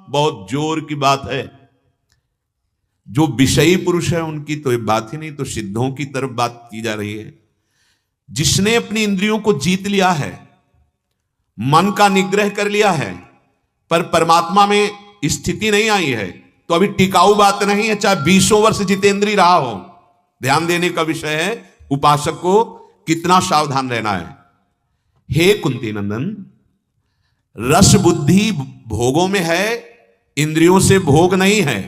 बहुत जोर की बात है। जो विषयी पुरुष है उनकी तो ये बात ही नहीं, तो सिद्धों की तरफ बात की जा रही है। जिसने अपनी इंद्रियों को जीत लिया है, मन का निग्रह कर लिया है, पर परमात्मा में स्थिति नहीं आई है, तो अभी टिकाऊ बात नहीं है, चाहे 20 वर्ष जितेंद्रीय रहा हो। ध्यान देने का विषय है उपासक को कितना सावधान रहना है। हे कुंती नंदन, रस बुद्धि भोगों में है, इंद्रियों से भोग नहीं है।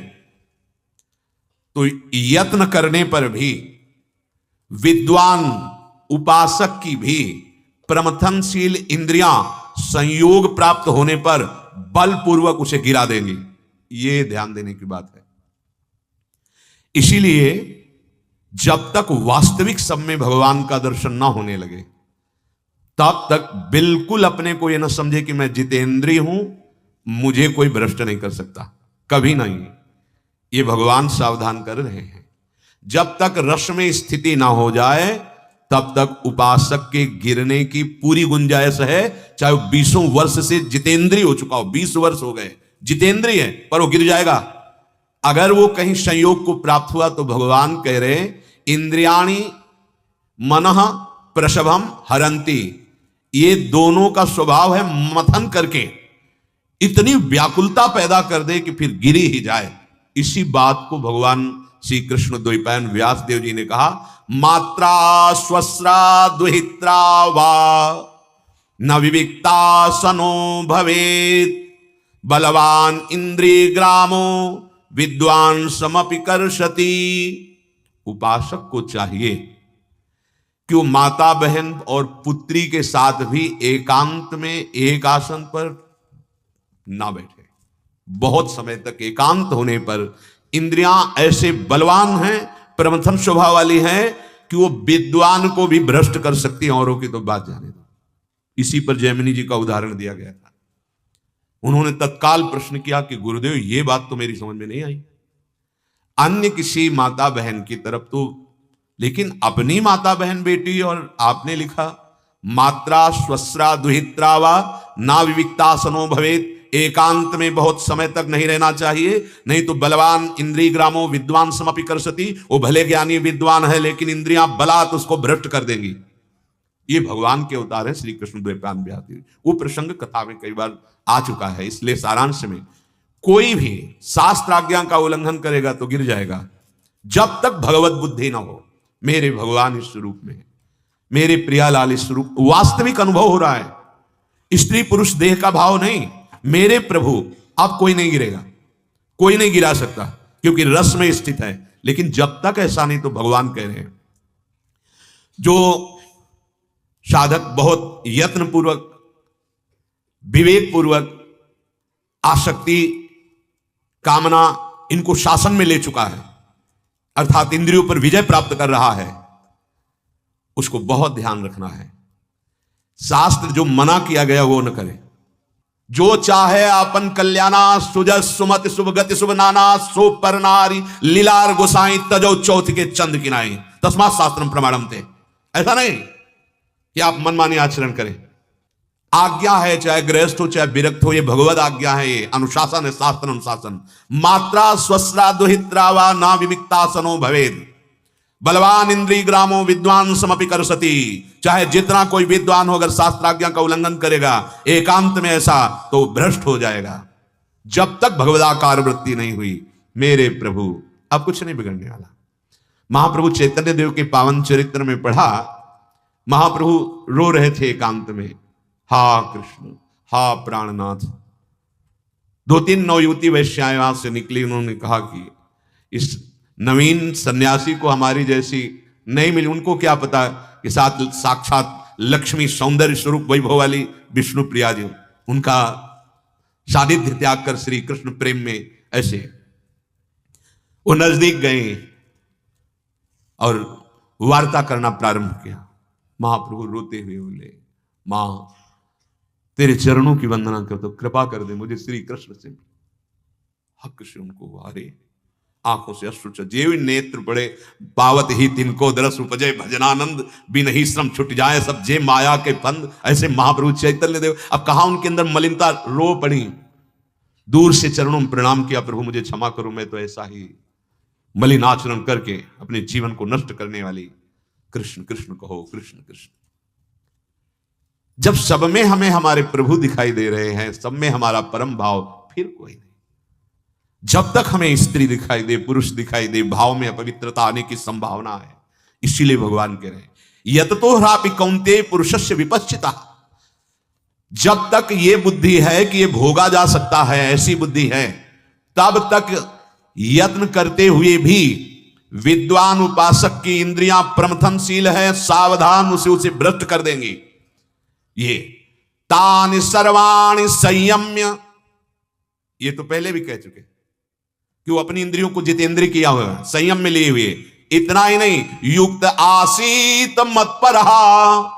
तो यत्न करने पर भी विद्वान उपासक की भी प्रमथनशील इंद्रियां संयोग प्राप्त होने पर बलपूर्वक उसे गिरा देंगी। यह ध्यान देने की बात है। इसीलिए जब तक वास्तविक सब में भगवान का दर्शन ना होने लगे, तब तक बिल्कुल अपने को यह ना समझे कि मैं जितेंद्रिय हूं, मुझे कोई भ्रष्ट नहीं कर सकता, कभी नहीं। ये भगवान सावधान कर रहे हैं। जब तक रस में स्थिति ना हो जाए, तब तक उपासक के गिरने की पूरी गुंजाइश है। चाहे वो 20 वर्ष से जितेंद्रिय हो चुका हो, 20 वर्ष हो गए, जितेंद्रिय है, पर वो गिर जाएगा। अगर वो कहीं संयोग को प्राप्त हुआ तो भगवान कह रहे इंद्रियाणि मनः प्रसभम हरंती। ये दोनों का स्वभाव है मथन करके इतनी व्याकुलता पैदा कर दे कि फिर गिरी ही जाए। इसी बात को भगवान श्री कृष्ण द्वैपायन व्यास देव जी ने कहा, मात्रा स्वस्रा दुहित्रा वा न विविक्ता सनो भवेत, बलवान इंद्रिय ग्रामो विद्वान समपि कर्षति। उपासक को चाहिए कि वो माता बहन और पुत्री के साथ भी एकांत में एक आसन पर ना बैठे। बहुत समय तक एकांत होने पर इंद्रियां ऐसे बलवान हैं, प्रमथन स्वभाव वाली हैं कि वो विद्वान को भी भ्रष्ट कर सकती हैं। औरों की तो बात जाने दो। इसी पर जैमिनी जी का उदाहरण दिया गया था। उन्होंने तत्काल प्रश्न किया कि गुरुदेव, ये बात तो मेरी समझ में नहीं आई। अन्य किसी माता बहन की तरफ तो, लेकिन अपनी माता बहन बेटी, और आपने लिखा मात्रा स्वस्रा दुहित्रा वा ना विविक्तासनो भवेत, एकांत में बहुत समय तक नहीं रहना चाहिए, नहीं तो बलवान इंद्रिय ग्रामो विद्वान समपि कर्षति। वो भले ज्ञानी विद्वान है, लेकिन इंद्रियां बलात् उसको भ्रष्ट कर देंगी। ये भगवान के अवतार है श्री कृष्ण द्वैपायन व्यास देव। वो प्रसंग कथा में कई बार आ चुका है। इसलिए सारांश में कोई भी शास्त्र आज्ञा का उल्लंघन करेगा तो गिर जाएगा। जब तक भगवत बुद्धि ना हो, मेरे भगवान इस स्वरूप में, मेरे प्रियालाल इस स्वरूप, वास्तविक अनुभव हो रहा है। स्त्री पुरुष देह का भाव नहीं, मेरे प्रभु, अब कोई नहीं गिरेगा, कोई नहीं गिरा सकता, क्योंकि रस में स्थित है। लेकिन जब तक ऐसा नहीं, तो भगवान कह रहे हैं जो साधक बहुत यत्न पूर्वक, विवेक पूर्वक आसक्ति, कामना, इनको शासन में ले चुका है, अर्थात इंद्रियों पर विजय प्राप्त कर रहा है, उसको बहुत ध्यान रखना है। शास्त्र जो मना किया गया वो न करे। जो चाहे आपन कल्याणा, सुजस सुमत शुभ गति शुभ नाना, सो पर नारी लीलार गोसाई तजो चौथ के चंद किनाई, तस्मात् शास्त्रम प्रमाणम थे। ऐसा नहीं कि आप मनमानी आचरण करें। आज्ञा है, चाहे गृहस्थ हो चाहे विरक्त हो, ये भगवत आज्ञा है, ये अनुशासन है, शास्त्र अनुशासन। मात्रा स्वस्रा दुहित्रा वा ना विविक्तासनो भवेद, बलवान इंद्रिय ग्रामो विद्वान समपि कर्षति। चाहे जितना कोई विद्वान हो, अगर शास्त्राज्ञा का उल्लंघन करेगा एकांत में ऐसा, तो भ्रष्ट हो जाएगा। जब तक भगवदाकार वृत्ति नहीं हुई, मेरे प्रभु, अब कुछ नहीं बिगड़ने वाला। महाप्रभु चैतन्य देव के पावन चरित्र में पढ़ा, महाप्रभु रो रहे थे एकांत में, हा कृष्ण, हा प्राणनाथ। 2-3 नवयुवती वैश्याएं वहां से निकली। उन्होंने कहा कि इस नवीन सन्यासी को हमारी जैसी नहीं मिली, उनको क्या पता कि साक्षात लक्ष्मी सौंदर्य स्वरूप वैभव वाली विष्णु प्रिया जी, उनका सानिध्य त्याग कर श्री कृष्ण प्रेम में ऐसे। वो नजदीक गए और वार्ता करना प्रारंभ किया। महाप्रभु रोते हुए बोले, मां तेरे चरणों की वंदना कर, तो कृपा कर दे मुझे श्री कृष्ण से। हक से उनको अरे आंखों से अश्रु जेव नेत्र पड़े, पावत ही तिनको दरस उपजय भजनानंद, बिन ही श्रम छुट जाए सब जे माया के फंद। ऐसे महाप्रभु चैतन्य देव, अब कहा उनके अंदर मलिनता रो पड़ी। दूर से चरणों में प्रणाम किया, प्रभु मुझे क्षमा करो, मैं तो ऐसा ही मलिन आचरण करके अपने जीवन को नष्ट करने वाली। कृष्ण कृष्ण कहो, कृष्ण कृष्ण। जब सब में हमें हमारे प्रभु दिखाई दे रहे हैं, सब में हमारा परम भाव, फिर कोई नहीं। जब तक हमें स्त्री दिखाई दे, पुरुष दिखाई दे, भाव में अपवित्रता आने की संभावना है। इसीलिए भगवान कह रहे हैं यत तो ह्रापि कौन्तेय पुरुषस्य विपश्चिता। जब तक ये बुद्धि है कि ये भोगा जा सकता है, ऐसी बुद्धि है, तब तक यत्न करते हुए भी विद्वान उपासक की इंद्रियां प्रमथनशील है, सावधान उसे भ्रष्ट कर देंगी। ये तानि सर्वाणि संयम्य, ये तो पहले भी कह चुके कि वो अपनी इंद्रियों को जितेंद्रिय किया हुआ है, संयम में लिए हुए। इतना ही नहीं, युक्त आसीत मत्परहा,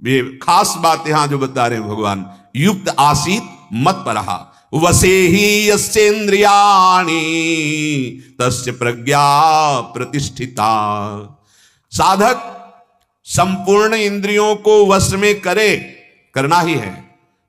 ये खास बात यहां जो बता रहे हैं भगवान, युक्त आसीत मत्परहा वसे ही यस्येन्द्रियाणि तस्य प्रज्ञा प्रतिष्ठिता। साधक संपूर्ण इंद्रियों को वश में करे, करना ही है,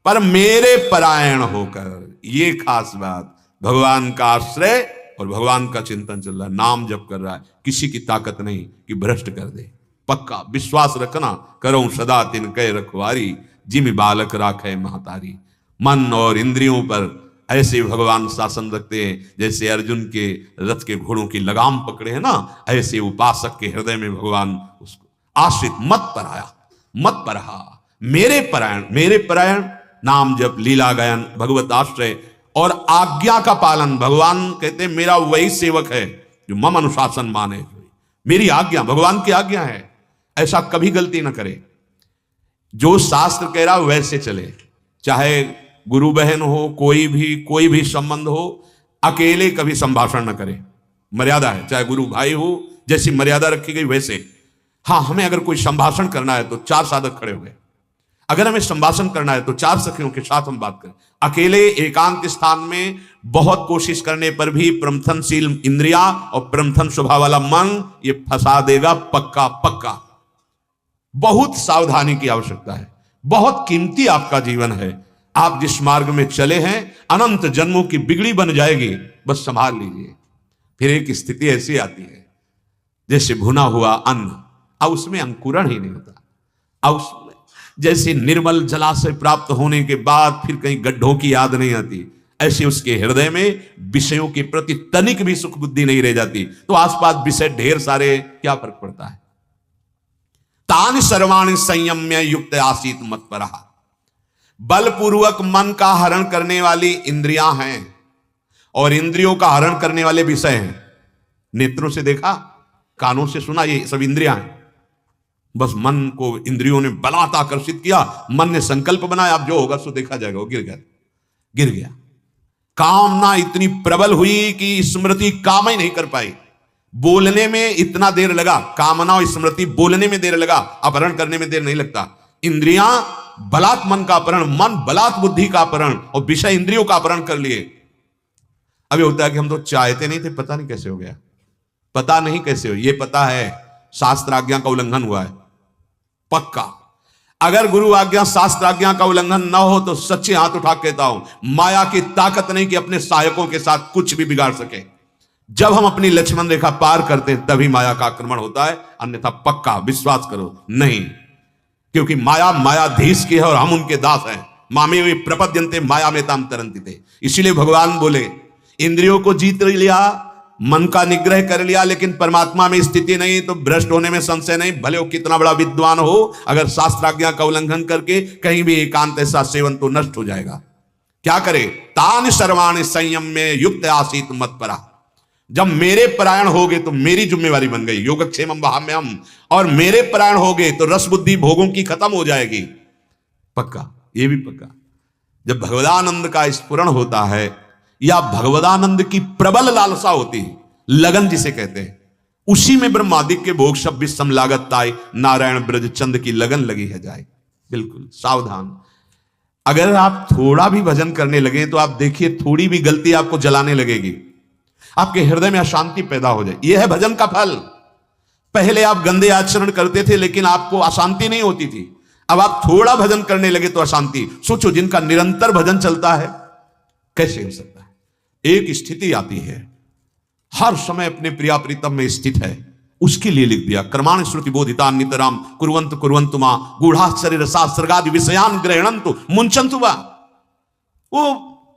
पर मेरे परायण होकर। ये खास बात, भगवान का आश्रय और भगवान का चिंतन चल रहा है, नाम जप कर रहा है, किसी की ताकत नहीं कि भ्रष्ट कर दे। पक्का विश्वास रखना, करो सदा तिन कह रखवारी, जिम बालक राखे महतारी। मन और इंद्रियों पर ऐसे भगवान शासन रखते हैं जैसे अर्जुन के रथ के घोड़ों की लगाम पकड़े हैं ना, ऐसे उपासक के हृदय में भगवान उसको आश्रित मत पराया, मत परहा, मेरे परायण, मेरे परायण, नाम जप, लीला गायन, भगवत आश्रय और आज्ञा का पालन। भगवान कहते हैं मेरा वही सेवक है जो मम अनुशासन माने, मेरी आज्ञा, भगवान की आज्ञा है, ऐसा कभी गलती ना करे। जो शास्त्र कह रहा वैसे चले, चाहे गुरु बहन हो, कोई भी संबंध हो, अकेले कभी संभाषण न करे, मर्यादा है। चाहे गुरु भाई हो, जैसी मर्यादा रखी गई वैसे। हाँ, हमें अगर कोई संभाषण करना है तो 4 साधक खड़े हुए, अगर हमें संभाषण करना है तो 4 सखियों के साथ हम बात करें। अकेले एकांत स्थान में बहुत कोशिश करने पर भी प्रमथनशील इंद्रिया और प्रमथन स्वभाव वाला मन ये फंसा देगा, पक्का पक्का। बहुत सावधानी की आवश्यकता है, बहुत कीमती आपका जीवन है। आप जिस मार्ग में चले हैं अनंत जन्मों की बिगड़ी बन जाएगी, बस संभाल लीजिए। फिर एक स्थिति ऐसी आती है जैसे भुना हुआ अन्न, अब उसमें अंकुरण ही नहीं होता, अब उसमें जैसे निर्मल जलाशय प्राप्त होने के बाद फिर कहीं गड्ढों की याद नहीं आती, ऐसे उसके हृदय में विषयों के प्रति तनिक भी सुख बुद्धि नहीं रह जाती। तो आसपास विषय ढेर सारे, क्या फर्क पड़ता है। तानि सर्वाणि संयम्य युक्त आसीत मत्परहा, बलपूर्वक मन का हरण करने वाली इंद्रियां हैं और इंद्रियों का हरण करने वाले विषय हैं। नेत्रों से देखा, कानों से सुना, ये सब इंद्रियां हैं। बस मन को इंद्रियों ने बलात् आकर्षित किया, मन ने संकल्प बनाया, अब जो होगा सो देखा जाएगा, वो गिर गया। कामना इतनी प्रबल हुई कि स्मृति काम ही नहीं कर पाई। बोलने में इतना देर लगा, कामना और स्मृति बोलने में देर लगा, अपहरण करने में देर नहीं लगता। इंद्रियां बलात् मन का अपहरण, मन बलात् बुद्धि का अपहरण और विषय इंद्रियों का अपहरण कर लिए। अभी होता है कि हम तो चाहते नहीं थे, पता नहीं कैसे हो गया, पता नहीं कैसे हो, ये पता है शास्त्र आज्ञा का उल्लंघन हुआ है, पक्का। अगर गुरु आज्ञा शास्त्र आज्ञा का उल्लंघन ना हो तो सच्चे हाथ उठा कहता हूं, माया की ताकत नहीं कि अपने सहायकों के साथ कुछ भी बिगाड़ सके। जब हम अपनी लक्ष्मण रेखा पार करते हैं तभी माया का आक्रमण होता है, अन्यथा पक्का विश्वास करो नहीं, क्योंकि माया मायाधीश की है और हम उनके दास हैं। मामे वे प्रपद्यन्ते माया में ताम तरंति थे। इसीलिए भगवान बोले इंद्रियों को जीत लिया, मन का निग्रह कर लिया, लेकिन परमात्मा में स्थिति नहीं, तो भ्रष्ट होने में संशय नहीं। भले वो कितना बड़ा विद्वान हो, अगर शास्त्राज्ञा का उल्लंघन करके कहीं भी एकांत ऐसा सेवन तो नष्ट हो जाएगा। क्या करे, तानि सर्वाणि संयम्य युक्त आसीत मत्परा। जब मेरे परायण हो गए तो मेरी जिम्मेवारी बन गई, योगक्षेमम वहाम्यहम्, और मेरे परायण हो गए तो रस बुद्धि भोगों की खत्म हो जाएगी, पक्का, ये भी पक्का। जब भगवदानंद का स्फुरण होता है या भगवदानंद की प्रबल लालसा होती है, लगन जिसे कहते हैं, उसी में ब्रह्मादिक के भोग सब विषम लागत ताई, नारायण ब्रज चंद की लगन लगी है जाए। बिल्कुल सावधान। अगर आप थोड़ा भी भजन करने लगे तो आप देखिए थोड़ी भी गलती आपको जलाने लगेगी, आपके हृदय में अशांति पैदा हो जाए। यह है भजन का फल। पहले आप गंदे आचरण करते थे लेकिन आपको अशांति नहीं होती थी, अब आप थोड़ा भजन करने लगे तो अशांति। सोचो जिनका निरंतर भजन चलता है, कैसे हो सकता है? एक स्थिति आती है, हर समय अपने प्रिया प्रीतम में स्थित है, उसके लिए लिख दिया कर्माणि श्रुति बोधितान नितराम कुर्वन्तु कुर्वन्तु मा गूढ़ाश्चर्य रसास्त्रगादि विषयान ग्रहणन्तु मुंचन्तु वा। वो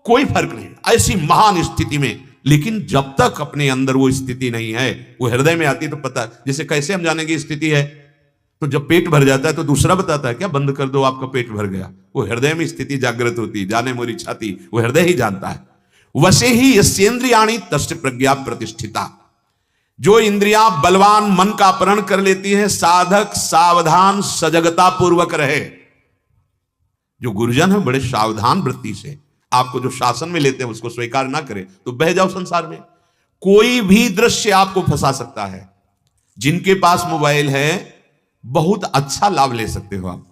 कोई फर्क नहीं ऐसी महान स्थिति में, लेकिन जब तक अपने अंदर वो स्थिति नहीं है, वो हृदय में आती है तो पता, जैसे कैसे हम जानेंगे स्थिति है, तो जब पेट भर जाता है तो दूसरा बताता है क्या बंद कर दो आपका पेट भर गया। वो हृदय में स्थिति जागृत होती है, जाने मोरी छाती, वो हृदय ही जानता है। वसे ही यस्येन्द्रियाणि तस्य प्रज्ञा प्रतिष्ठिता। जो इंद्रियां बलवान मन का अपहरण कर लेती है, साधक सावधान सजगता पूर्वक रहे। जो गुरुजन है बड़े सावधान वृत्ति से आपको जो शासन में लेते हैं उसको स्वीकार ना करें तो बह जाओ संसार में। कोई भी दृश्य आपको फंसा सकता है। जिनके पास मोबाइल है बहुत अच्छा लाभ ले सकते हो आप।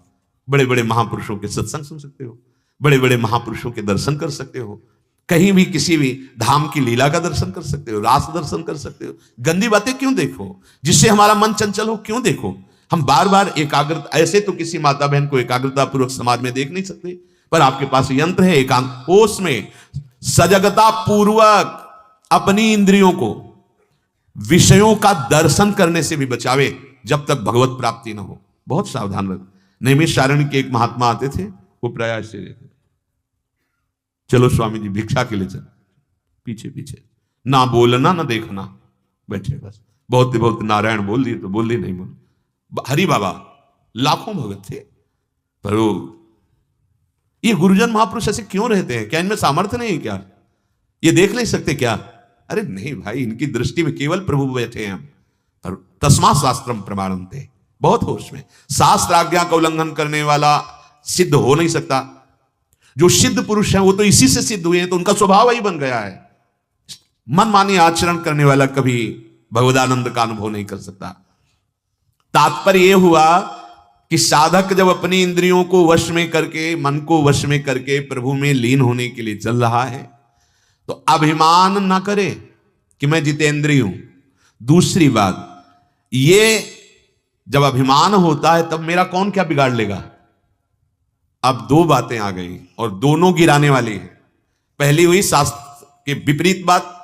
बड़े बड़े महापुरुषों के सत्संग सुन सकते हो, बड़े बड़े महापुरुषों के दर्शन कर सकते हो, कहीं भी किसी भी धाम की लीला का दर्शन कर सकते हो, रास दर्शन कर सकते हो। गंदी बातें क्यों देखो, जिससे हमारा मन चंचल हो क्यों देखो। हम बार बार एकाग्रता, ऐसे तो किसी माता बहन को एकाग्रता पूर्वक समाज में देख नहीं सकते, पर आपके पास यंत्र है एकांत होश में सजगता पूर्वक अपनी इंद्रियों को विषयों का दर्शन करने से भी बचावे जब तक भगवत प्राप्ति न हो। बहुत सावधान रहे। नैमिषारण्य के एक महात्मा आते थे, वो प्रयास से रहते, चलो स्वामी जी भिक्षा के लिए चल, पीछे पीछे ना बोलना ना देखना, बैठे बस। बहुत बहुत नारायण बोल दिए तो बोल दिए, नहीं बोल। हरि बाबा लाखों भगत थे, पर वो ये गुरुजन महापुरुष ऐसे क्यों रहते हैं? क्या इनमें सामर्थ्य नहीं है क्या? ये देख नहीं सकते क्या? अरे नहीं भाई, इनकी दृष्टि में केवल प्रभु बैठे हैं। पर तस्मा शास्त्रम प्रमाणन्ते, बहुत होश में। शास्त्र आज्ञा का उल्लंघन करने वाला सिद्ध हो नहीं सकता। जो सिद्ध पुरुष है वो तो इसी से सिद्ध हुए हैं, तो उनका स्वभाव ही बन गया है। मनमानी आचरण करने वाला कभी भगवदानंद का अनुभव नहीं कर सकता। तात्पर्य यह हुआ कि साधक जब अपनी इंद्रियों को वश में करके, मन को वश में करके प्रभु में लीन होने के लिए चल रहा है, तो अभिमान ना करे कि मैं जितेंद्रिय हूं। दूसरी बात, ये जब अभिमान होता है तब मेरा कौन क्या बिगाड़ लेगा। अब दो बातें आ गई और दोनों गिराने वाली है। पहली हुई शास्त्र के विपरीत बात,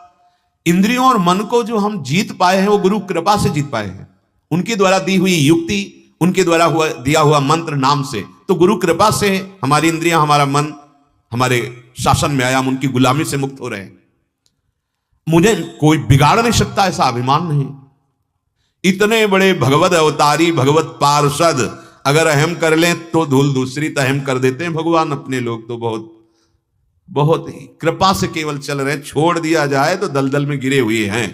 इंद्रियों और मन को जो हम जीत पाए हैं वो गुरु कृपा से जीत पाए हैं। उनके द्वारा दी हुई युक्ति, उनके द्वारा दिया हुआ मंत्र नाम से, तो गुरु कृपा से हमारी इंद्रियां, हमारा मन हमारे शासन में आया, हम उनकी गुलामी से मुक्त हो रहे हैं। मुझे कोई बिगाड़ नहीं सकता, ऐसा अभिमान नहीं। इतने बड़े भगवत अवतारी, भगवत पार्षद अगर अहम कर लें तो धूल दूसरी तो अहम कर देते हैं भगवान। अपने लोग तो बहुत बहुत ही कृपा से केवल चल रहे हैं। छोड़ दिया जाए तो दलदल में गिरे हुए हैं।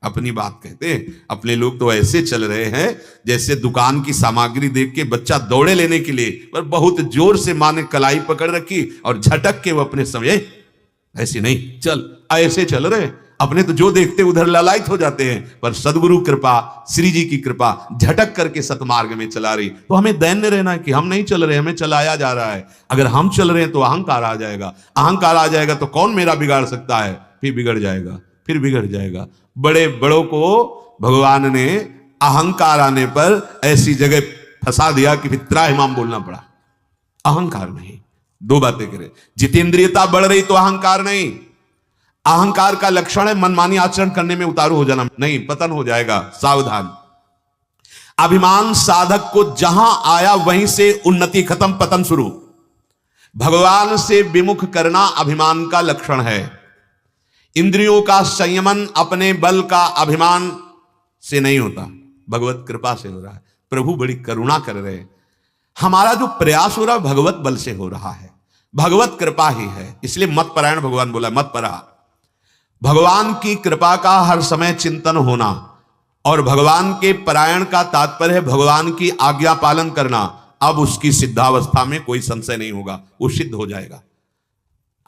अपनी बात कहते हैं, अपने लोग तो ऐसे चल रहे हैं जैसे दुकान की सामग्री देख के बच्चा दौड़े लेने के लिए, पर बहुत जोर से माँ ने कलाई पकड़ रखी और झटक के वो अपने समय, ऐसे नहीं चल, ऐसे चल रहे। अपने तो जो देखते उधर ललायत हो जाते हैं, पर सदगुरु कृपा, श्री जी की कृपा झटक करके सतमार्ग में चला रही। तो हमें दैन्य रहना है कि हम नहीं चल रहे, हमें चलाया जा रहा है। अगर हम चल रहे हैं तो अहंकार आ जाएगा, अहंकार आ जाएगा तो कौन मेरा बिगाड़ सकता है। फिर बिगड़ जाएगा, फिर बिगड़ जाएगा। बड़े बड़ों को भगवान ने अहंकार आने पर ऐसी जगह फंसा दिया कि फिर त्राहिमाम बोलना पड़ा। अहंकार नहीं, दो बातें करें। जितेंद्रियता बढ़ रही तो अहंकार नहीं। अहंकार का लक्षण है मनमानी आचरण करने में उतारू हो जाना, नहीं, पतन हो जाएगा, सावधान। अभिमान साधक को जहां आया वहीं से उन्नति खत्म, पतन शुरू। भगवान से विमुख करना अभिमान का लक्षण है। इंद्रियों का संयमन अपने बल का अभिमान से नहीं होता, भगवत कृपा से हो रहा है। प्रभु बड़ी करुणा कर रहे हैं। हमारा जो प्रयास हो रहा है भगवत बल से हो रहा है, भगवत कृपा ही है। इसलिए मत परायण भगवान बोला, मत परा। भगवान की कृपा का हर समय चिंतन होना, और भगवान के परायण का तात्पर्य है भगवान की आज्ञा पालन करना। अब उसकी सिद्धावस्था में कोई संशय नहीं होगा, वो सिद्ध हो जाएगा।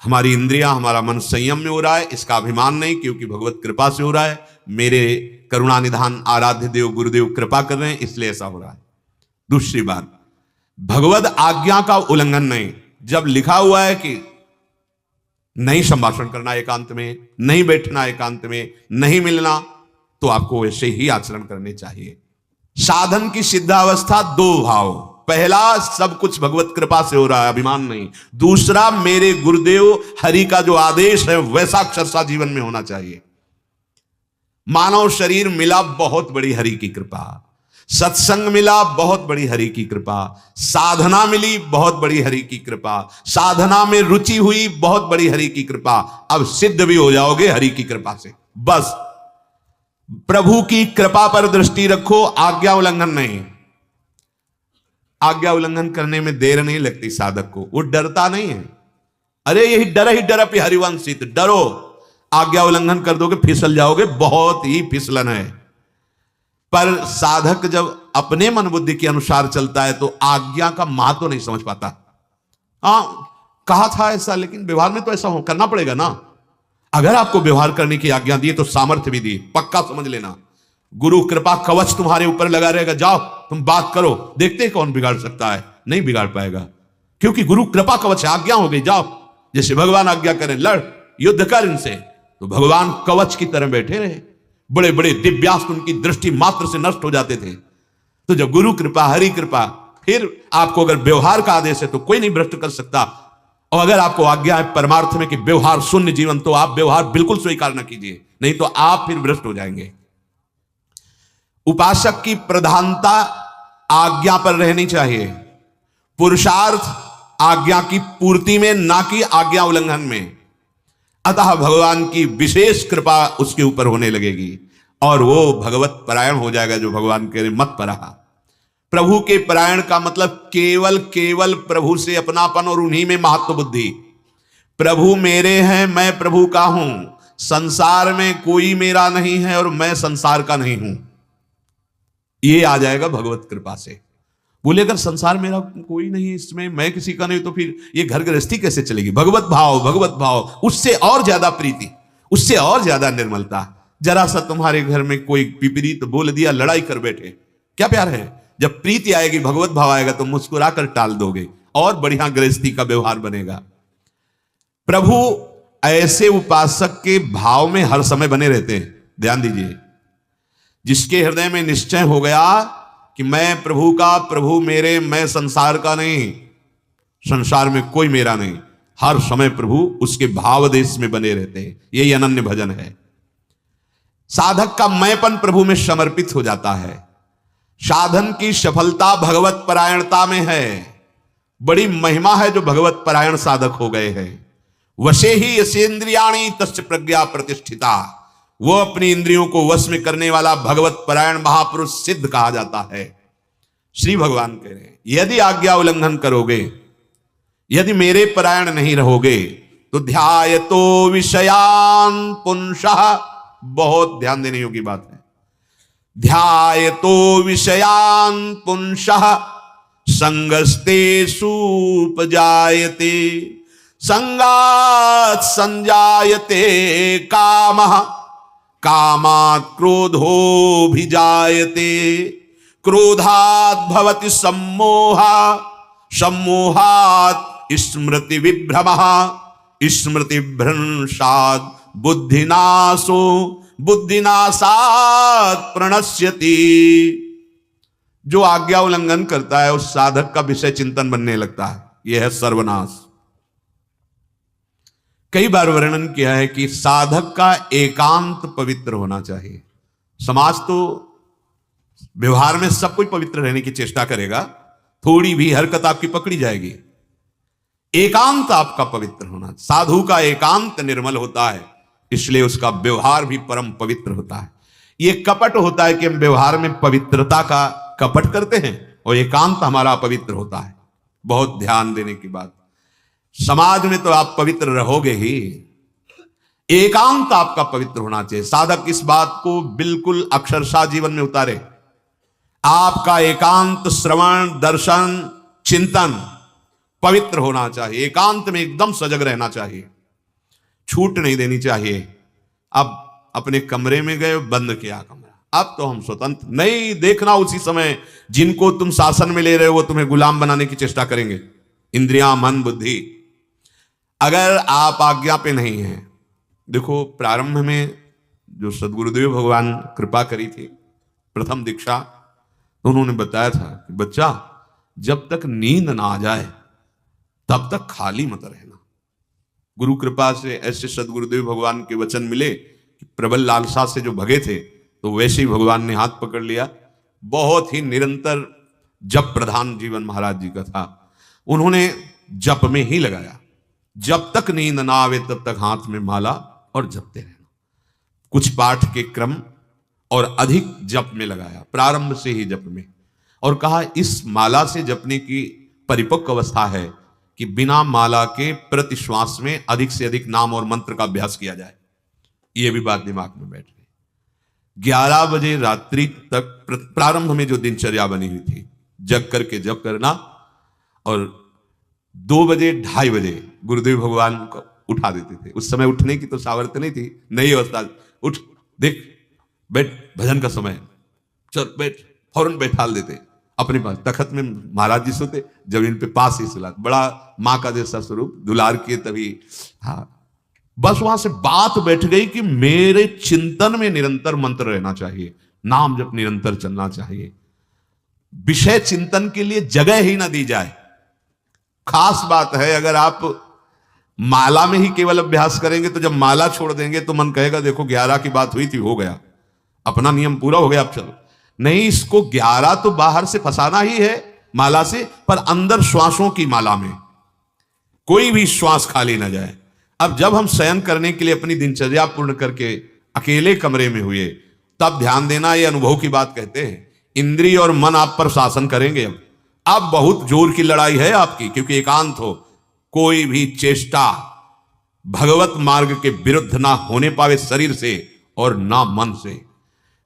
हमारी इंद्रियां, हमारा मन संयम में हो रहा है, इसका अभिमान नहीं, क्योंकि भगवत कृपा से हो रहा है। मेरे करुणा निधान आराध्य देव गुरुदेव कृपा कर रहे हैं, इसलिए ऐसा हो रहा है। दूसरी बात, भगवत आज्ञा का उल्लंघन नहीं। जब लिखा हुआ है कि नहीं संभाषण करना एकांत में, नहीं बैठना एकांत में, नहीं मिलना, तो आपको वैसे ही आचरण करने चाहिए। साधन की सिद्धावस्था दो भाव, पहला, सब कुछ भगवत कृपा से हो रहा है, अभिमान नहीं। दूसरा, मेरे गुरुदेव हरि का जो आदेश है वैसा अक्षरशः जीवन में होना चाहिए। मानव शरीर मिला, बहुत बड़ी हरि की कृपा। सत्संग मिला, बहुत बड़ी हरि की कृपा। साधना मिली, बहुत बड़ी हरि की कृपा। साधना में रुचि हुई, बहुत बड़ी हरि की कृपा। अब सिद्ध भी हो जाओगे हरि की कृपा से। बस प्रभु की कृपा पर दृष्टि रखो, आज्ञा उल्लंघन नहीं। आज्ञा उल्लंघन करने में देर नहीं लगती साधक को, वो डरता नहीं है। अरे यही डर अपि हरिवंशित, डरो, आज्ञा उल्लंघन कर दोगे फिसल जाओगे, बहुत ही फिसलन है। पर साधक जब अपने मन बुद्धि के अनुसार चलता है तो आज्ञा का महत्व नहीं समझ पाता। हाँ, कहा था ऐसा, लेकिन व्यवहार में तो ऐसा हो करना पड़ेगा ना। अगर आपको व्यवहार करने की आज्ञा दी तो सामर्थ्य भी दी, पक्का समझ लेना। गुरु कृपा कवच तुम्हारे ऊपर लगा रहेगा, जाओ तुम बात करो, देखते कौन बिगाड़ सकता है। नहीं बिगाड़ पाएगा, क्योंकि गुरु कृपा कवच है, आज्ञा हो गई, जाओ। जैसे भगवान आज्ञा करें, लड़, युद्ध कर इनसे, तो भगवान कवच की तरह बैठे रहे। बड़े बड़े दिव्यास्त्र उनकी दृष्टि मात्र से नष्ट हो जाते थे। तो जब गुरु कृपा, हरि कृपा, फिर आपको अगर व्यवहार का आदेश है तो कोई नहीं भ्रष्ट कर सकता। और अगर आपको आज्ञा है परमार्थ में कि व्यवहार शून्य जीवन, तो आप व्यवहार बिल्कुल स्वीकार न कीजिए, नहीं तो आप फिर भ्रष्ट हो जाएंगे। उपासक की प्रधानता आज्ञा पर रहनी चाहिए। पुरुषार्थ आज्ञा की पूर्ति में, ना कि आज्ञा उल्लंघन में। अतः भगवान की विशेष कृपा उसके ऊपर होने लगेगी और वो भगवत परायण हो जाएगा। जो भगवान कह रहे मत पराहा। प्रभु के परायण का मतलब केवल प्रभु से अपनापन और उन्हीं में महत्व बुद्धि। प्रभु मेरे हैं, मैं प्रभु का हूं, संसार में कोई मेरा नहीं है और मैं संसार का नहीं हूं। ये आ जाएगा भगवत कृपा से। बोले अगर संसार मेरा कोई नहीं, इसमें मैं किसी का नहीं, तो फिर ये घर गृहस्थी कैसे चलेगी? भगवत भाव, उससे और ज्यादा प्रीति, उससे और ज्यादा निर्मलता। जरा सा तुम्हारे घर में कोई विपरीत बोल दिया, लड़ाई कर बैठे, क्या प्यार है? जब प्रीति आएगी, भगवत भाव आएगा, तो मुस्कुराकर टाल दोगे और बढ़िया गृहस्थी का व्यवहार बनेगा। प्रभु ऐसे उपासक के भाव में हर समय बने रहते हैं। ध्यान दीजिए, जिसके हृदय में निश्चय हो गया कि मैं प्रभु का, प्रभु मेरे, मैं संसार का नहीं, संसार में कोई मेरा नहीं, हर समय प्रभु उसके भाव देश में बने रहते हैं। यही अनन्य भजन है। साधक का मैंपन प्रभु में समर्पित हो जाता है। साधन की सफलता भगवत परायणता में है। बड़ी महिमा है जो भगवत परायण साधक हो गए हैं। वशे ही यसेंद्रियाणि तस्य प्रज्ञा प्रतिष्ठिता। वो अपनी इंद्रियों को वश में करने वाला भगवत परायण महापुरुष सिद्ध कहा जाता है। श्री भगवान कह रहे हैं, यदि आज्ञा उल्लंघन करोगे, यदि मेरे परायण नहीं रहोगे, तो ध्यायतो विषयान पुंसः, बहुत ध्यान देने योग्य बात है। ध्यायतो विषयान पुंसः संगस्तेषु उपजायते, संगात् संजायते कामः, कामात् क्रोधोऽभिजायते, क्रोधात् भवति सम्मोहः, सम्मोहात् स्मृति विभ्रमः, स्मृति भ्रंशात् बुद्धिनाशो, बुद्धिनाशात् प्रणश्यति। जो आज्ञा उल्लंघन करता है उस साधक का विषय चिंतन बनने लगता है। यह है सर्वनाश। कई बार वर्णन किया है कि साधक का एकांत पवित्र होना चाहिए। समाज तो व्यवहार में सब कोई पवित्र रहने की चेष्टा करेगा, थोड़ी भी हरकत आपकी पकड़ी जाएगी। एकांत आपका पवित्र होना। साधु का एकांत निर्मल होता है, इसलिए उसका व्यवहार भी परम पवित्र होता है। यह कपट होता है कि हम व्यवहार में पवित्रता का कपट करते हैं और एकांत हमारा अपवित्र होता है। बहुत ध्यान देने की बात। समाज में तो आप पवित्र रहोगे ही, एकांत आपका पवित्र होना चाहिए। साधक इस बात को बिल्कुल अक्षरशः जीवन में उतारे। आपका एकांत श्रवण, दर्शन, चिंतन पवित्र होना चाहिए। एकांत में एकदम सजग रहना चाहिए, छूट नहीं देनी चाहिए। अब अपने कमरे में गए, बंद किया कमरा, अब तो हम स्वतंत्र नहीं। देखना उसी समय जिनको तुम शासन में ले रहे हो वो तुम्हें गुलाम बनाने की चेष्टा करेंगे। इंद्रियां, मन, बुद्धि। अगर आप आज्ञा पे नहीं हैं, देखो प्रारंभ में जो सदगुरुदेव भगवान कृपा करी थी, प्रथम दीक्षा, तो उन्होंने बताया था कि बच्चा जब तक नींद ना आ जाए तब तक खाली मत रहना। गुरु कृपा से ऐसे सदगुरुदेव भगवान के वचन मिले कि प्रबल लालसा से जो भगे थे तो वैसे ही भगवान ने हाथ पकड़ लिया। बहुत ही निरंतर जप प्रधान जीवन महाराज जी का था। उन्होंने जप में ही लगाया, जब तक नींद ना आवे तब तक हाथ में माला और जपते रहना। कुछ पाठ के क्रम और अधिक जप में लगाया, प्रारंभ से ही जप में, और कहा इस माला से जपने की परिपक्व अवस्था है कि बिना माला के प्रति श्वास में अधिक से अधिक नाम और मंत्र का अभ्यास किया जाए। यह भी बात दिमाग में बैठ गई। 11 बजे रात्रि तक प्रारंभ में जो दिनचर्या बनी हुई थी, जग करके जप करना, और 2 बजे 2:30 बजे गुरुदेव भगवान को उठा देते थे। उस समय उठने की तो सामर्थ्य नहीं थी, नई अवस्था। उठ, देख, बैठ, भजन का समय, चल बैठ, फौरन बैठाल देते अपने पास। तखत में महाराज जी सोते, जब इन पे पास ही सुला, बड़ा माँ का जैसा स्वरूप, दुलार के तभी। हाँ, बस वहां से बात बैठ गई कि मेरे चिंतन में निरंतर मंत्र रहना चाहिए, नाम जप निरंतर चलना चाहिए, विषय चिंतन के लिए जगह ही ना दी जाए। खास बात है, अगर आप माला में ही केवल अभ्यास करेंगे तो जब माला छोड़ देंगे तो मन कहेगा देखो 11 की बात हुई थी, हो गया, अपना नियम पूरा हो गया, अब चलो। नहीं, इसको 11 तो बाहर से फंसाना ही है माला से, पर अंदर श्वासों की माला में कोई भी श्वास खाली ना जाए। अब जब हम शयन करने के लिए अपनी दिनचर्या पूर्ण करके अकेले कमरे में हुए, तब ध्यान देना, ये अनुभव की बात कहते हैं। इंद्रिय और मन आप पर शासन करेंगे। अब बहुत जोर की लड़ाई है आपकी, क्योंकि एकांत हो, कोई भी चेष्टा भगवत मार्ग के विरुद्ध ना होने पावे शरीर से और ना मन से।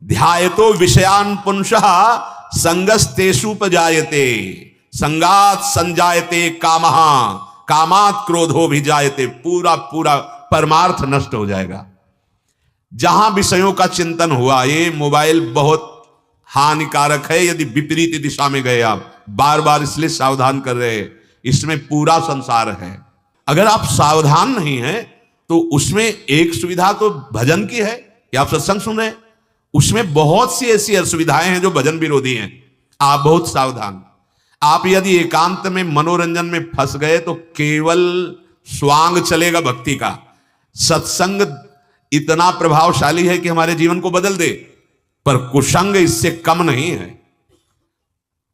ध्यायतो विषयान पुंसः संगस्तेषुपजायते, संगात संजायते कामः, कामात क्रोधो भी जायते। पूरा पूरा परमार्थ नष्ट हो जाएगा। जहां विषयों का चिंतन हुआ, ये मोबाइल बहुत हानिकारक है यदि विपरीत दिशा में गए आप, बार बार इसलिए सावधान कर रहे हैं, इसमें पूरा संसार है। अगर आप सावधान नहीं हैं तो उसमें एक सुविधा तो भजन की है कि आप सत्संग सुन रहे हैं, उसमें बहुत सी ऐसी असुविधाएं हैं जो भजन विरोधी हैं। आप बहुत सावधान। आप यदि एकांत में मनोरंजन में फंस गए तो केवल स्वांग चलेगा भक्ति का। सत्संग इतना प्रभावशाली है कि हमारे जीवन को बदल दे, पर कुसंग इससे कम नहीं है,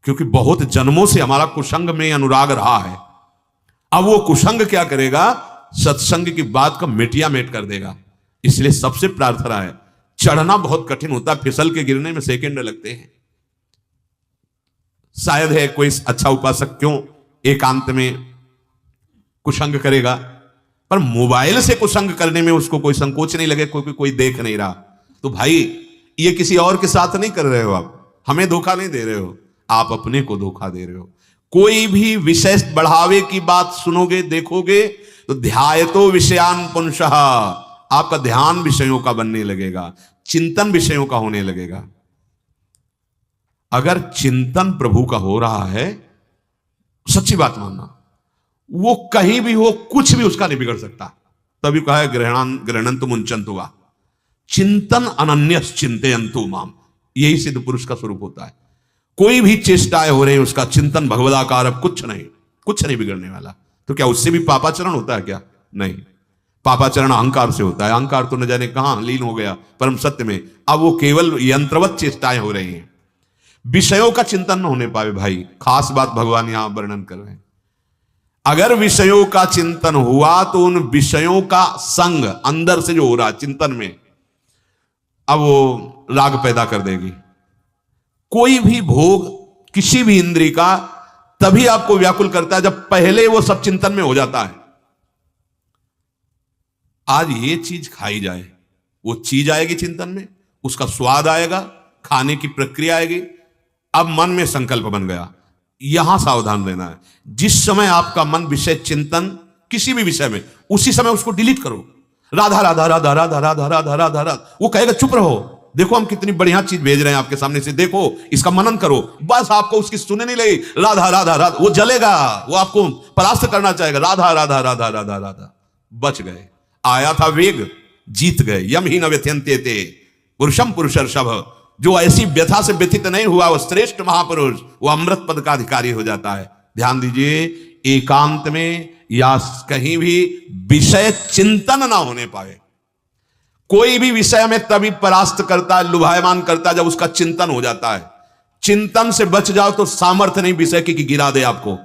क्योंकि बहुत जन्मों से हमारा कुसंग में अनुराग रहा है। अब वो कुसंग क्या करेगा, सत्संग की बात का मिटिया मेट कर देगा। इसलिए सबसे प्रार्थना है, चढ़ना बहुत कठिन होता है, फिसल के गिरने में सेकंड लगते हैं। शायद है कोई अच्छा उपासक क्यों एकांत में कुसंग करेगा, पर मोबाइल से कुसंग करने में उसको कोई संकोच नहीं लगे, कोई देख नहीं रहा। तो भाई, ये किसी और के साथ नहीं कर रहे हो, आप हमें धोखा नहीं दे रहे हो, आप अपने को धोखा दे रहे हो। कोई भी विषय बढ़ावे की बात सुनोगे, देखोगे तो ध्यायतो विषयान पुंसः, आपका ध्यान विषयों का बनने लगेगा, चिंतन विषयों का होने लगेगा। अगर चिंतन प्रभु का हो रहा है, सच्ची बात मानना, वो कहीं भी हो, कुछ भी उसका नहीं बिगड़ सकता। तभी कहा है गृहणंतु मुंचन्तु वा, चिंतन अनन्यस चिंतयन्तु माम। यही सिद्ध पुरुष का स्वरूप होता है। कोई भी चेष्टाएं हो रही है, उसका चिंतन भगवदाकार, अब कुछ नहीं बिगड़ने वाला। तो क्या उससे भी पापाचरण होता है क्या? नहीं, पापाचरण अहंकार से होता है। अहंकार तो न जाने कहां लीन हो गया परम सत्य में। अब वो केवल यंत्रवत चेष्टाएं हो रही हैं, विषयों का चिंतन न होने पाए। भाई, खास बात भगवान यहां वर्णन कर रहे हैं। अगर विषयों का चिंतन हुआ तो उन विषयों का संग अंदर से जो हो रहा है चिंतन में, अब वो राग पैदा कर देगी। कोई भी भोग किसी भी इंद्रिय का तभी आपको व्याकुल करता है जब पहले वो सब चिंतन में हो जाता है। आज ये चीज खाई जाए, वो चीज आएगी चिंतन में, उसका स्वाद आएगा, खाने की प्रक्रिया आएगी, अब मन में संकल्प बन गया। यहां सावधान रहना है। जिस समय आपका मन विषय चिंतन किसी भी विषय में, उसी समय उसको डिलीट करो। राधा राधा राधा राधा राधा राधा राधा राधा, वो कहेगा चुप रहो, देखो हम कितनी बढ़िया चीज भेज रहे हैं आपके सामने से, देखो इसका मनन करो। बस आपको उसकी सुने नहीं लगी, राधा राधा राधा, वो जलेगा, वो आपको परास्त करना चाहेगा। राधा राधा राधा राधा राधा, बच गए। आया था वेग, जीत गए। यम ही न व्यथ्यन्ते ते पुरुषम पुरुषर्षभ, जो ऐसी व्यथा से व्यथित नहीं हुआ वो श्रेष्ठ महापुरुष, वो अमृत पद का अधिकारी हो जाता है। ध्यान दीजिए, एकांत में या कहीं भी विषय चिंतन ना होने पाए। कोई भी विषय में तभी परास्त करता है, लुभायमान करता है, जब उसका चिंतन हो जाता है। चिंतन से बच जाओ तो सामर्थ्य नहीं विषय की कि गिरा दे आपको।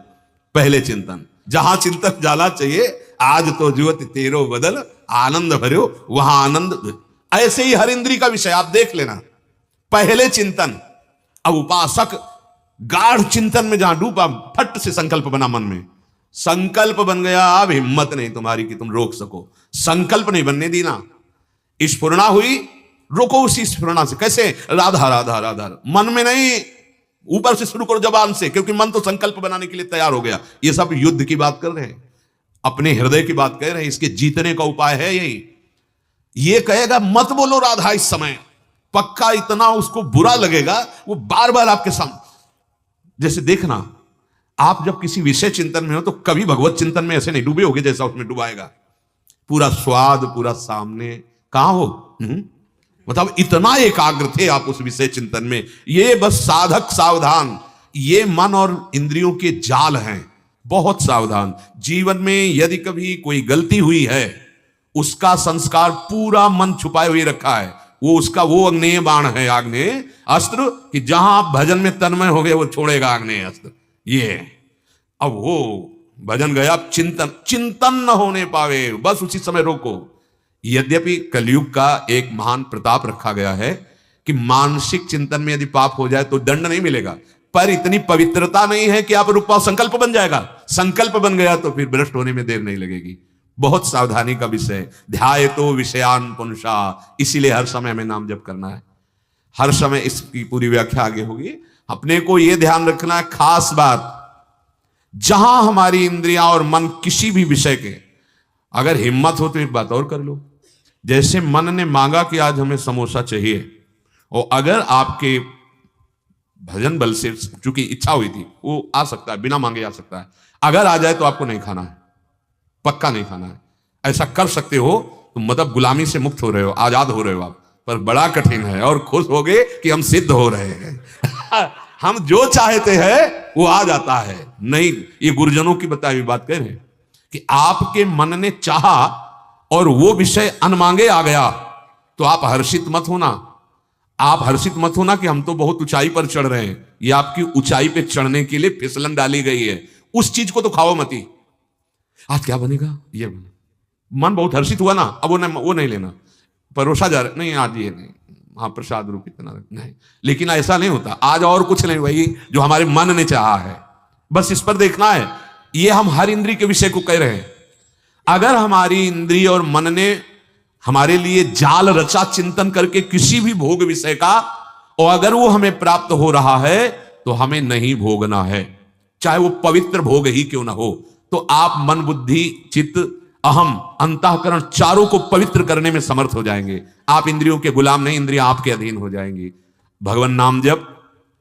पहले चिंतन, जहां चिंतन जाना चाहिए, आज तो जुवत तेरो बदल आनंद भरो, वहां आनंद। ऐसे ही हर इंद्री का विषय आप देख लेना, पहले चिंतन। अब उपासक गाढ़ चिंतन में जहां डूबा, फट से संकल्प बना मन में, संकल्प बन गया, अब हिम्मत नहीं तुम्हारी कि तुम रोक सको। संकल्प नहीं बनने देना, स्फुरणा हुई, रोको उसी स्फुरणा से। कैसे? राधा राधा राधा, मन में नहीं, ऊपर से शुरू करो जबान से, क्योंकि मन तो संकल्प बनाने के लिए तैयार हो गया। ये सब युद्ध की बात कर रहे हैं, अपने हृदय की बात कह रहे हैं। इसके जीतने का उपाय है यही। ये कहेगा मत बोलो राधा इस समय, पक्का इतना उसको बुरा लगेगा, वो बार बार आपके सामने। जैसे देखना, आप जब किसी विषय चिंतन में हो तो कभी भगवत चिंतन में ऐसे नहीं डूबे होगे जैसा उसमें डुबाएगा। पूरा स्वाद पूरा सामने, कहां हो? मतलब इतना एकाग्र थे आप उस विषय चिंतन में। ये बस साधक सावधान, ये मन और इंद्रियों के जाल हैं, बहुत सावधान। जीवन में यदि कभी कोई गलती हुई है, उसका संस्कार पूरा मन छुपाए हुए रखा है। वो उसका वो अग्नेय बाण है, आग्नेय अस्त्र, कि जहां आप भजन में तन्मय हो गए वो छोड़ेगा आग्नेय अस्त्र। ये अब वो भजन गया, अब चिंतन न होने पावे, बस उसी समय रोको। यद्यपि कलयुग का एक महान प्रताप रखा गया है कि मानसिक चिंतन में यदि पाप हो जाए तो दंड नहीं मिलेगा, पर इतनी पवित्रता नहीं है कि आप रुक पाओ। संकल्प बन जाएगा, संकल्प बन गया तो फिर भ्रष्ट होने में देर नहीं लगेगी। बहुत सावधानी का विषय। ध्यायतो विषयान पुंसा, इसीलिए हर समय हमें नाम जप करना है। हर समय इसकी पूरी व्याख्या आगे होगी। अपने को यह ध्यान रखना है, खास बात, जहां हमारी इंद्रियां और मन किसी भी विषय के, अगर हिम्मत हो तो एक बात और कर लो। जैसे मन ने मांगा कि आज हमें समोसा चाहिए, और अगर आपके भजन बल से चूंकि इच्छा हुई थी, वो आ सकता है, बिना मांगे आ सकता है। अगर आ जाए तो आपको नहीं खाना है, पक्का नहीं खाना है। ऐसा कर सकते हो तो मतलब गुलामी से मुक्त हो रहे हो, आजाद हो रहे हो आप। पर बड़ा कठिन है, और खुश हो गए कि हम सिद्ध हो रहे हैं। हम जो चाहते हैं वो आ जाता है। नहीं, ये गुरुजनों की बताई हुई बात कह रहे हैं कि आपके मन ने चाहा और वो विषय अनमांगे आ गया, तो आप हर्षित मत होना। आप हर्षित मत होना कि हम तो बहुत ऊंचाई पर चढ़ रहे हैं। ये आपकी ऊंचाई पे चढ़ने के लिए फिसलन डाली गई है। उस चीज को तो खाओ मती। आज क्या बनेगा, ये बने। मन बहुत हर्षित हुआ ना, अब वो नहीं लेना, परोसा जा रहा नहीं, आज ये नहीं, हाँ प्रसाद रूप इतना नहीं। लेकिन ऐसा नहीं होता, आज और कुछ नहीं, वही जो हमारे मन ने चाहा है, बस इस पर देखना है। ये हम हर इंद्रिय के विषय को कह रहे हैं। अगर हमारी इंद्रिय और मन ने हमारे लिए जाल रचा चिंतन करके किसी भी भोग विषय का, और अगर वो हमें प्राप्त हो रहा है तो हमें नहीं भोगना है, चाहे वो पवित्र भोग ही क्यों ना हो। तो आप मन बुद्धि चित्त अहम अंतःकरण चारों को पवित्र करने में समर्थ हो जाएंगे। आप इंद्रियों के गुलाम नहीं, इंद्रियां आपके अधीन हो जाएंगी। भगवान नाम जप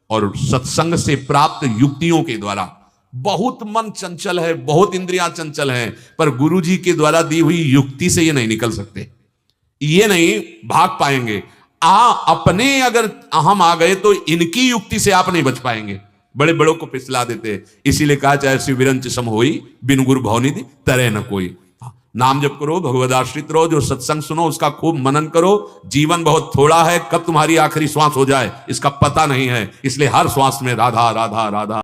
और सत्संग से प्राप्त युक्तियों के द्वारा। बहुत मन चंचल है, बहुत इंद्रियां चंचल हैं, पर गुरु जी के द्वारा दी हुई युक्ति से ये नहीं निकल सकते, ये नहीं भाग पाएंगे। अपने अगर अहम आ गए तो इनकी युक्ति से आप नहीं बच पाएंगे, बड़े बड़ों को फिसला देते। इसीलिए कहा, चाहे शिव विरंच सम होई, बिन गुरु भवनिधि तरह न कोई। नाम जप करो, भगवद आश्रित रहो, जो सत्संग सुनो उसका खूब मनन करो। जीवन बहुत थोड़ा है, कब तुम्हारी आखिरी श्वास हो जाए इसका पता नहीं है, इसलिए हर श्वास में राधा राधा राधा।